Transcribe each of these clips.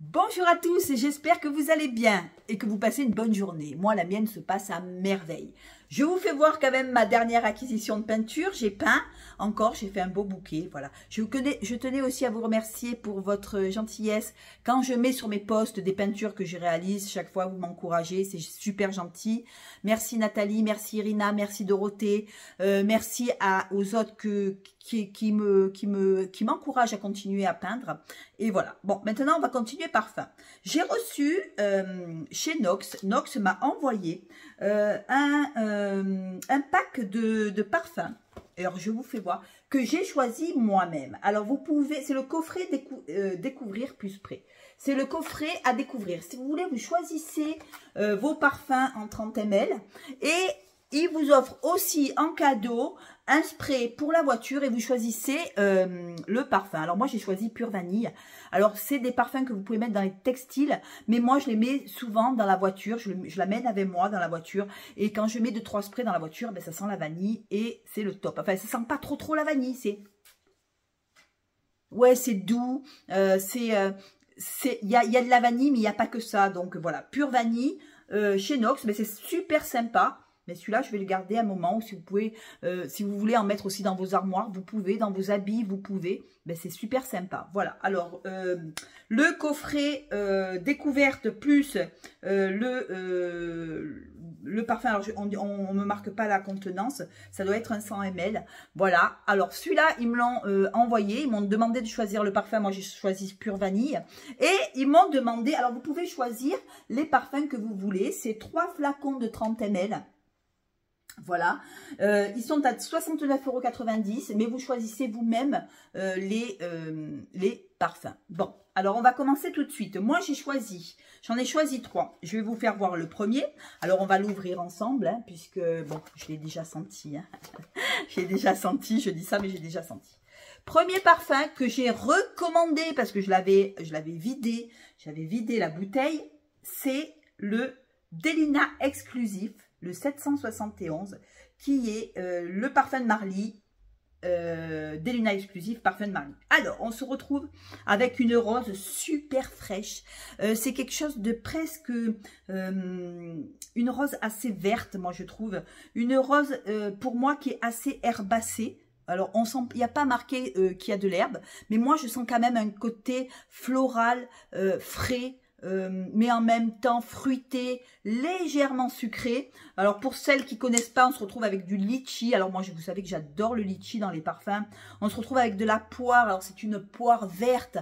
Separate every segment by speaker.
Speaker 1: Bonjour à tous et j'espère que vous allez bien et que vous passez une bonne journée. Moi, la mienne se passe à merveille. Je vous fais voir quand même ma dernière acquisition de peinture. J'ai peint encore, j'ai fait un beau bouquet. Voilà. Je tenais aussi à vous remercier pour votre gentillesse. Quand je mets sur mes posts des peintures que je réalise, chaque fois vous m'encouragez, c'est super gentil. Merci Nathalie, merci Irina, merci Dorothée, merci aux autres qui m'encouragent à continuer à peindre. Et voilà. Bon, maintenant on va continuer parfum. J'ai reçu chez Nox. Nox m'a envoyé un pack de parfums. Alors je vous fais voir que j'ai choisi moi-même. Alors vous pouvez, c'est le coffret découvrir plus près. C'est le coffret à découvrir. Si vous voulez, vous choisissez vos parfums en 30 ml et il vous offre aussi en cadeau un spray pour la voiture et vous choisissez le parfum. Alors moi j'ai choisi Pure Vanille. Alors c'est des parfums que vous pouvez mettre dans les textiles, mais moi je les mets souvent dans la voiture. Je l'amène avec moi dans la voiture et quand je mets 2-3 sprays dans la voiture, ben, ça sent la vanille et c'est le top. Enfin ça sent pas trop la vanille, c'est... Ouais, c'est doux, il y a de la vanille mais il n'y a pas que ça. Donc voilà, Pure Vanille chez Nox, mais c'est super sympa. Mais celui-là, je vais le garder un moment. Si vous pouvez, si vous voulez en mettre aussi dans vos armoires, vous pouvez. Dans vos habits, vous pouvez. Ben, c'est super sympa. Voilà. Alors, le coffret découverte plus le parfum. Alors, on ne me marque pas la contenance. Ça doit être un 100 ml. Voilà. Alors, celui-là, ils me l'ont envoyé. Ils m'ont demandé de choisir le parfum. Moi, j'ai choisi Pure Vanille. Et ils m'ont demandé... Alors, vous pouvez choisir les parfums que vous voulez. C'est 3 flacons de 30 ml. Voilà, ils sont à 69,90 €, mais vous choisissez vous-même les parfums. Bon, alors on va commencer tout de suite. Moi, j'en ai choisi 3. Je vais vous faire voir le premier. Alors, on va l'ouvrir ensemble, hein, puisque, bon, je l'ai déjà senti. Hein. J'ai déjà senti, je dis ça, mais j'ai déjà senti. Premier parfum que j'ai recommandé, parce que je l'avais vidé, j'avais vidé la bouteille, c'est le Delina Exclusif. Le 771, qui est le parfum de Marly, Delina Exclusif, parfum de Marly. Alors, on se retrouve avec une rose super fraîche. C'est quelque chose de presque, une rose assez verte, moi je trouve. Une rose, pour moi, qui est assez herbacée. Alors, il n'y a pas marqué qu'il y a de l'herbe, mais moi, je sens quand même un côté floral, frais, mais en même temps fruité, légèrement sucré. Alors pour celles qui connaissent pas, on se retrouve avec du litchi. Alors moi, vous savez que j'adore le litchi dans les parfums. On se retrouve avec de la poire. Alors c'est une poire verte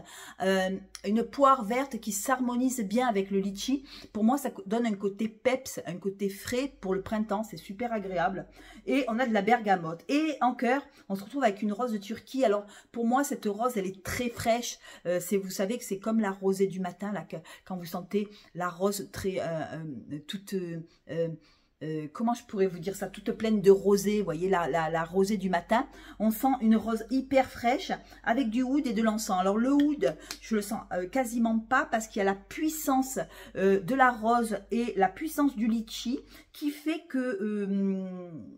Speaker 1: qui s'harmonise bien avec le litchi. Pour moi, ça donne un côté peps, un côté frais pour le printemps. C'est super agréable. Et on a de la bergamote. Et en cœur, on se retrouve avec une rose de Turquie. Alors pour moi, cette rose, elle est très fraîche. Vous savez que c'est comme la rosée du matin, là, quand vous sentez la rose très toute comment je pourrais vous dire ça, toute pleine de rosée, vous voyez la rosée du matin, on sent une rose hyper fraîche avec du oud et de l'encens. Alors le oud, je le sens quasiment pas parce qu'il y a la puissance de la rose et la puissance du litchi qui fait que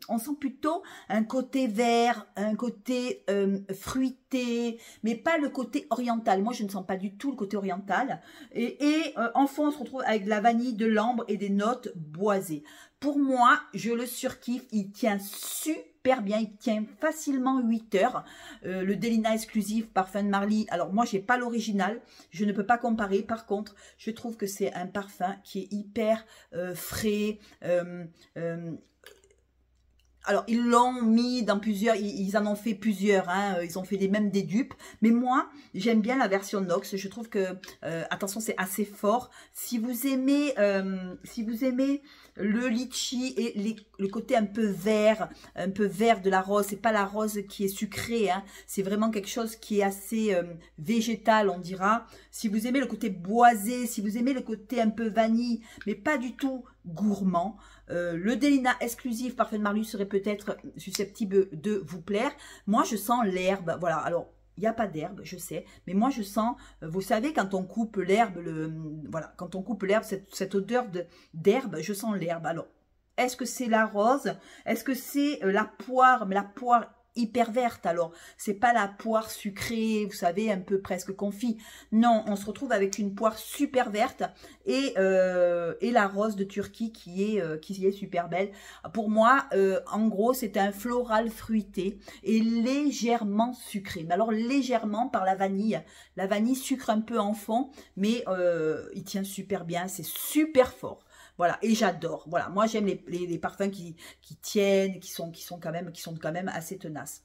Speaker 1: on sent plutôt un côté vert, un côté fruité, mais pas le côté oriental. Moi, je ne sens pas du tout le côté oriental. Et en fond, on se retrouve avec de la vanille, de l'ambre et des notes boisées. Pour moi, je le surkiffe. Il tient super bien. Il tient facilement 8 heures. Le Delina Exclusif parfum de Marly. Alors, moi, j'ai pas l'original. Je ne peux pas comparer. Par contre, je trouve que c'est un parfum qui est hyper frais. Alors, ils l'ont mis dans plusieurs, ils en ont fait plusieurs, hein, ils ont fait même des dupes. Mais moi, j'aime bien la version Nox. Je trouve que, attention, c'est assez fort. Si vous aimez le litchi et le côté un peu vert de la rose, c'est pas la rose qui est sucrée, hein, c'est vraiment quelque chose qui est assez végétal, on dira. Si vous aimez le côté boisé, si vous aimez le côté un peu vanille, mais pas du tout gourmand, le Delina Exclusif parfum de Marly serait peut-être susceptible de vous plaire. Moi, je sens l'herbe. Voilà, alors, il n'y a pas d'herbe, je sais. Mais moi, je sens, vous savez, quand on coupe l'herbe, voilà, quand on coupe l'herbe, cette odeur d'herbe, je sens l'herbe. Alors, est-ce que c'est la rose? Est-ce que c'est la poire? Mais la poire hyper verte. Alors, c'est pas la poire sucrée, vous savez, un peu presque confit. Non, on se retrouve avec une poire super verte et la rose de Turquie qui est super belle. Pour moi, en gros, c'est un floral fruité et légèrement sucré. Mais alors, légèrement par la vanille. La vanille sucre un peu en fond, mais il tient super bien, c'est super fort. Voilà, et j'adore. Voilà, moi j'aime les parfums qui tiennent, qui sont quand même assez tenaces.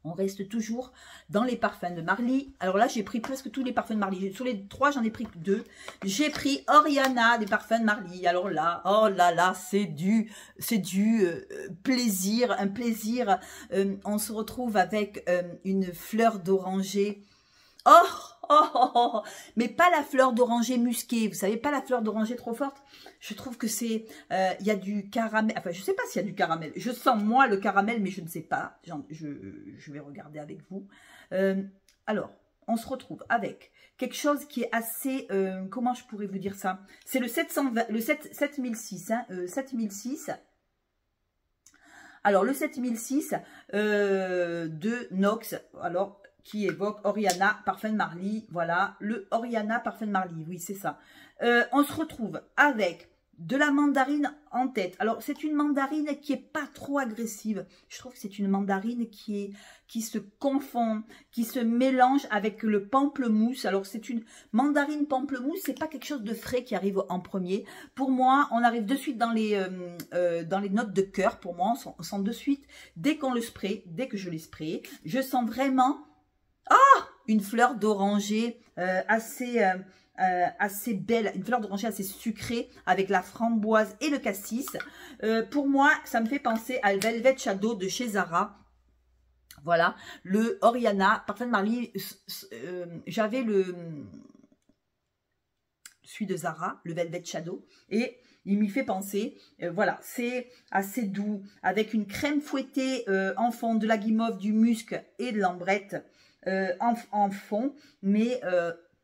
Speaker 1: On reste toujours dans les parfums de Marly. Alors là, j'ai pris presque tous les parfums de Marly. Sur les 3, j'en ai pris que 2. J'ai pris Oriana, des parfums de Marly. Alors là, oh là là, c'est du plaisir, un plaisir. On se retrouve avec une fleur d'oranger. Oh, oh, oh, oh, mais pas la fleur d'oranger musquée, vous savez, pas la fleur d'oranger trop forte. Je trouve que c'est, il y a du caramel, enfin, je sais pas s'il y a du caramel. Je sens, moi, le caramel, mais je ne sais pas. Je vais regarder avec vous. Alors, on se retrouve avec quelque chose qui est assez, comment je pourrais vous dire ça? C'est le 7006, hein, 7006. Alors, le 7006 de Nox, alors, qui évoque Oriana, parfum de Marly. Voilà, le Oriana, parfum de Marly. Oui, c'est ça. On se retrouve avec de la mandarine en tête. Alors, c'est une mandarine qui est pas trop agressive. Je trouve que c'est une mandarine qui se confond, qui se mélange avec le pamplemousse. Alors, c'est une mandarine pamplemousse. C'est pas quelque chose de frais qui arrive en premier. Pour moi, on arrive de suite dans les notes de cœur. Pour moi, on sent de suite, dès qu'on le spray, dès que je l'ai sprayé, je sens vraiment... Oh, une fleur d'oranger assez belle, une fleur d'oranger assez sucrée avec la framboise et le cassis. Pour moi, ça me fait penser à Velvet Shadow de chez Zara. Voilà, le Oriana, parfum de Marly. J'avais celui de Zara, le Velvet Shadow, et il m'y fait penser. Voilà, c'est assez doux, avec une crème fouettée en fond, de la guimauve, du musc et de l'ambrette. En fond, mais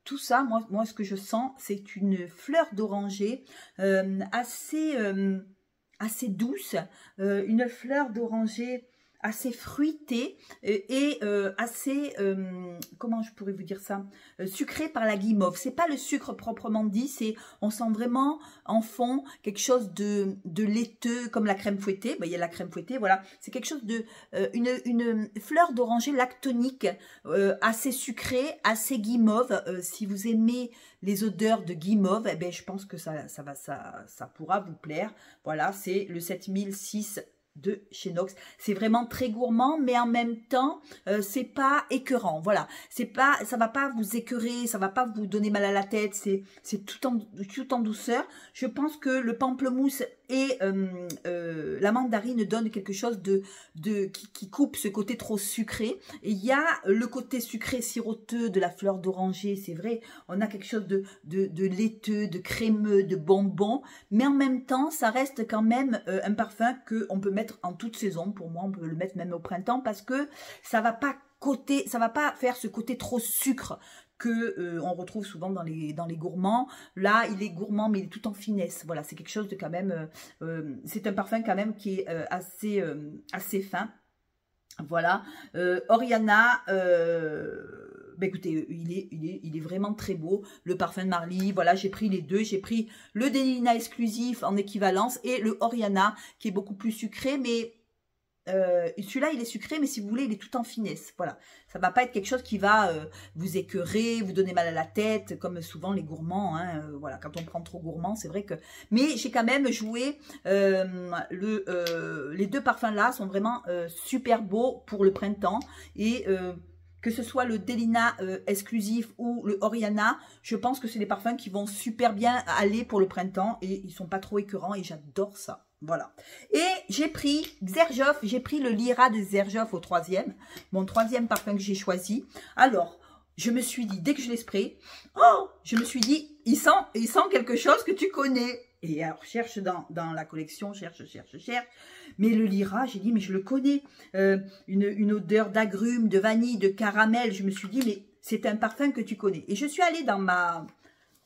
Speaker 1: tout ça, moi ce que je sens, c'est une fleur d'oranger assez douce, une fleur d'oranger assez fruitée et assez, comment je pourrais vous dire ça, sucrée par la guimauve. C'est pas le sucre proprement dit, c'est, on sent vraiment en fond quelque chose de laiteux comme la crème fouettée. Ben, il y a la crème fouettée, voilà. C'est quelque chose de, une fleur d'oranger lactonique assez sucrée, assez guimauve. Si vous aimez les odeurs de guimauve, eh ben, je pense que ça pourra vous plaire. Voilà, c'est le 7006 de chez Nox. C'est vraiment très gourmand, mais en même temps, c'est pas écœurant. Voilà, c'est pas, ça va pas vous écœurer, ça va pas vous donner mal à la tête. C'est tout en douceur. Je pense que le pamplemousse et la mandarine donnent quelque chose qui coupe ce côté trop sucré. Et il y a le côté sucré siroteux de la fleur d'oranger. C'est vrai, on a quelque chose de laiteux, de crémeux, de bonbon, mais en même temps, ça reste quand même un parfum que on peut mettre en toute saison. Pour moi, on peut le mettre même au printemps parce que ça va pas faire ce côté trop sucre que on retrouve souvent dans les gourmands. Là, il est gourmand, mais il est tout en finesse. Voilà, c'est quelque chose de quand même... c'est un parfum quand même qui est assez fin. Voilà. Oriana... bah écoutez, il est vraiment très beau, le parfum de Marly. Voilà, j'ai pris les deux. J'ai pris le Delina exclusif en équivalence et le Oriana qui est beaucoup plus sucré, mais celui-là, il est sucré, mais si vous voulez, il est tout en finesse. Voilà, ça va pas être quelque chose qui va vous écœurer, vous donner mal à la tête, comme souvent les gourmands. Hein, voilà, quand on prend trop gourmand, c'est vrai que... Mais j'ai quand même joué... les deux parfums-là sont vraiment super beaux pour le printemps. Et... que ce soit le Delina exclusif ou le Oriana, je pense que c'est des parfums qui vont super bien aller pour le printemps et ils sont pas trop écœurants et j'adore ça. Voilà. Et j'ai pris Xerjoff, j'ai pris le Lyra de Xerjoff au troisième, mon troisième parfum que j'ai choisi. Alors, je me suis dit, dès que je l'ai sprayé, oh, je me suis dit, il sent quelque chose que tu connais. Et alors, cherche dans la collection, cherche. Mais le Lyra, j'ai dit, mais je le connais. Une odeur d'agrumes, de vanille, de caramel. Je me suis dit, mais c'est un parfum que tu connais. Et je suis allée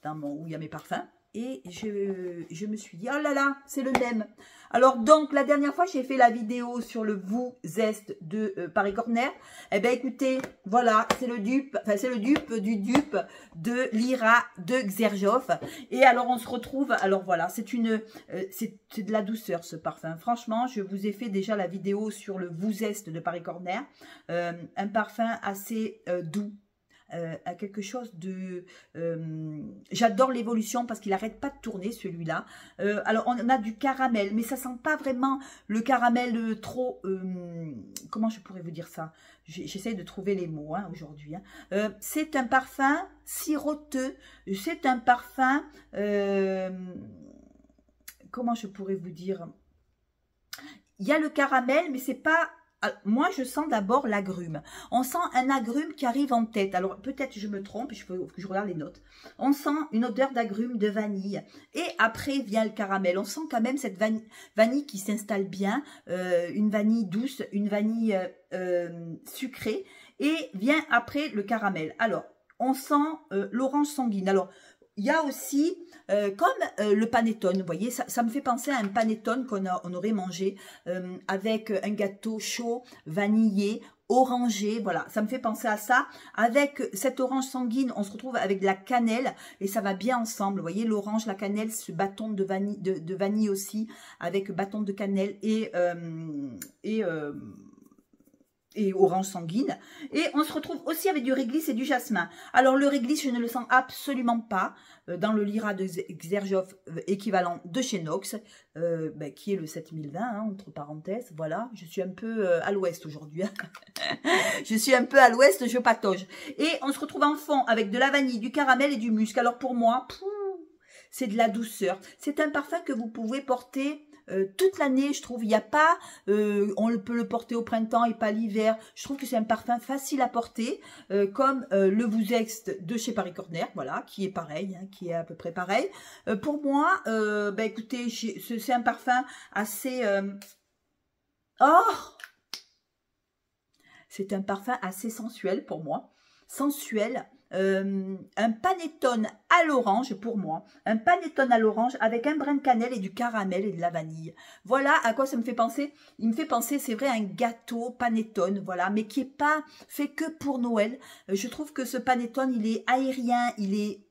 Speaker 1: où il y a mes parfums. et je me suis dit, oh là là, c'est le même. Alors donc, la dernière fois, j'ai fait la vidéo sur le Vous Zest de Paris Corner. Eh bien, écoutez, voilà, c'est le dupe, enfin, c'est le dupe du dupe de Lyra de Xerjoff. Et alors, on se retrouve, alors voilà, c'est de la douceur, ce parfum. Franchement, je vous ai fait déjà la vidéo sur le Vous Zest de Paris Corner. Un parfum assez doux. À quelque chose de... j'adore l'évolution parce qu'il n'arrête pas de tourner celui-là. Alors on a du caramel, mais ça sent pas vraiment le caramel trop... comment je pourrais vous dire ça? J'essaie de trouver les mots hein, aujourd'hui. Hein. C'est un parfum siroteux, c'est un parfum... comment je pourrais vous dire? Il y a le caramel, mais c'est pas... Moi, je sens d'abord l'agrume. On sent un agrume qui arrive en tête. Alors, peut-être je me trompe, il faut que je regarde les notes. On sent une odeur d'agrume, de vanille. Et après vient le caramel. On sent quand même cette vanille qui s'installe bien. Une vanille douce, une vanille sucrée. Et vient après le caramel. Alors, on sent l'orange sanguine. Alors, il y a aussi, comme le panettone, vous voyez, ça me fait penser à un panettone on aurait mangé avec un gâteau chaud, vanillé, orangé, voilà, ça me fait penser à ça. Avec cette orange sanguine, on se retrouve avec de la cannelle et ça va bien ensemble. Vous voyez, l'orange, la cannelle, ce bâton de vanille aussi, avec bâton de cannelle et orange sanguine. Et on se retrouve aussi avec du réglisse et du jasmin. Alors le réglisse, je ne le sens absolument pas dans le Lyra de Xerjoff équivalent de chez Nox, qui est le 7020, hein, entre parenthèses. Voilà, je suis un peu à l'ouest aujourd'hui. Hein. Je suis un peu à l'ouest, je patauge. Et on se retrouve en fond avec de la vanille, du caramel et du musc. Alors pour moi, c'est de la douceur. C'est un parfum que vous pouvez porter toute l'année, je trouve. Il n'y a pas, on peut le porter au printemps et pas l'hiver. Je trouve que c'est un parfum facile à porter, comme le Vous Zest de chez Paris Corner, voilà, qui est pareil, hein, qui est à peu près pareil. Pour moi, écoutez, c'est un parfum assez... c'est un parfum assez sensuel pour moi. Sensuel. Un panettone à l'orange pour moi, un panettone à l'orange avec un brin de cannelle et du caramel et de la vanille. Voilà à quoi ça me fait penser. Il me fait penser, c'est vrai, à un gâteau panettone, voilà, mais qui est pas fait que pour Noël. Je trouve que ce panettone, il est aérien, il est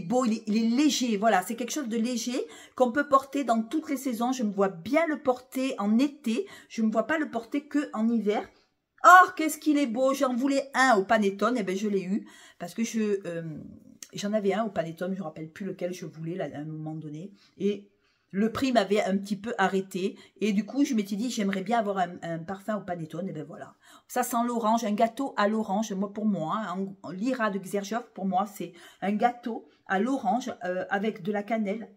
Speaker 1: beau, il est léger, voilà, c'est quelque chose de léger qu'on peut porter dans toutes les saisons. Je me vois bien le porter en été, je ne me vois pas le porter que en hiver. Oh, qu'est-ce qu'il est beau! J'en voulais un au panettone, et bien je l'ai eu, parce que j'en avais un au panettone, je ne me rappelle plus lequel je voulais là, à un moment donné, et le prix m'avait un petit peu arrêté, et du coup je m'étais dit, j'aimerais bien avoir un parfum au panettone, et bien voilà. Ça sent l'orange, un gâteau à l'orange, pour moi, en Lyra de Xerjoff, pour moi, c'est un gâteau à l'orange avec de la cannelle,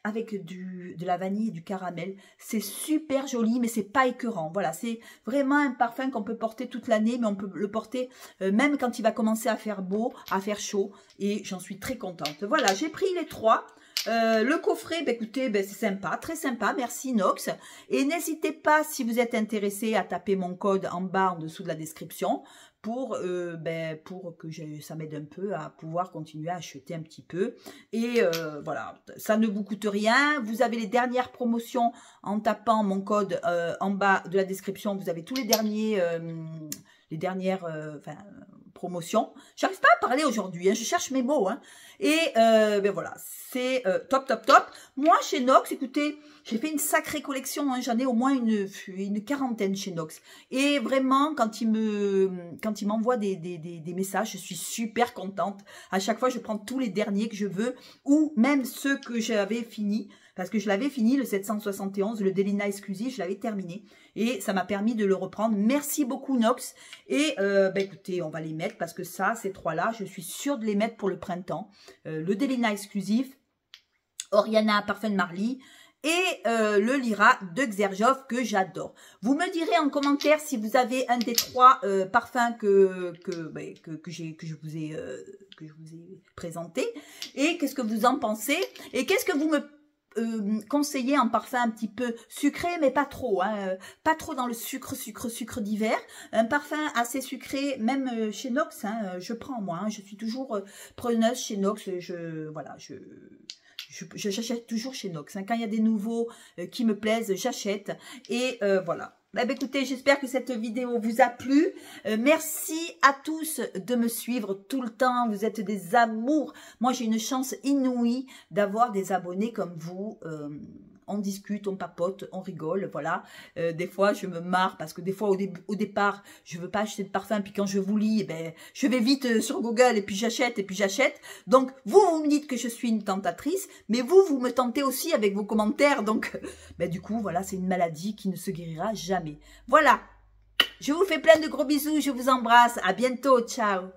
Speaker 1: avec de la vanille et du caramel. C'est super joli, mais c'est pas écœurant. Voilà, c'est vraiment un parfum qu'on peut porter toute l'année, mais on peut le porter même quand il va commencer à faire beau, à faire chaud, et j'en suis très contente. Voilà, j'ai pris les trois. Le coffret, écoutez, c'est sympa, très sympa, merci Nox. Et n'hésitez pas, si vous êtes intéressé, à taper mon code en bas, en dessous de la description, pour que ça m'aide un peu à pouvoir continuer à acheter un petit peu. Et voilà, ça ne vous coûte rien. Vous avez les dernières promotions en tapant mon code en bas de la description. Vous avez tous les dernières promotions. J'arrive pas à parler aujourd'hui, hein, je cherche mes mots. Hein. Et voilà, c'est top, top, top. Moi, chez Nox, écoutez, j'ai fait une sacrée collection. Hein, j'en ai au moins une quarantaine chez Nox. Et vraiment, quand il m'envoie des messages, je suis super contente. À chaque fois, je prends tous les derniers que je veux, ou même ceux que j'avais finis. Parce que je l'avais fini, le 771, le Delina Exclusive, je l'avais terminé. Et ça m'a permis de le reprendre. Merci beaucoup Nox. Et écoutez, on va les mettre parce que ça, ces trois-là, je suis sûre de les mettre pour le printemps. Le Delina Exclusive, Oriana Parfum de Marly et le Lyra de Xerjoff que j'adore. Vous me direz en commentaire si vous avez un des trois parfums que je vous ai présenté. Et qu'est-ce que vous en pensez? Et qu'est-ce que vous me conseiller un parfum un petit peu sucré, mais pas trop, hein, pas trop dans le sucre d'hiver. Un parfum assez sucré, même chez Nox, hein, je prends moi. Hein, je suis toujours preneuse chez Nox. Voilà, j'achète toujours chez Nox. Hein, quand il y a des nouveaux qui me plaisent, j'achète. Et voilà. Eh bien, écoutez, j'espère que cette vidéo vous a plu. Merci à tous de me suivre tout le temps. Vous êtes des amours. Moi, j'ai une chance inouïe d'avoir des abonnés comme vous. On discute, on papote, on rigole, voilà. Des fois, je me marre parce que des fois, au départ, je veux pas acheter de parfum. Puis quand je vous lis, eh ben, je vais vite sur Google et puis j'achète. Donc, vous me dites que je suis une tentatrice, mais vous me tentez aussi avec vos commentaires. Donc, ben, du coup, voilà, c'est une maladie qui ne se guérira jamais. Voilà. Je vous fais plein de gros bisous. Je vous embrasse. À bientôt. Ciao.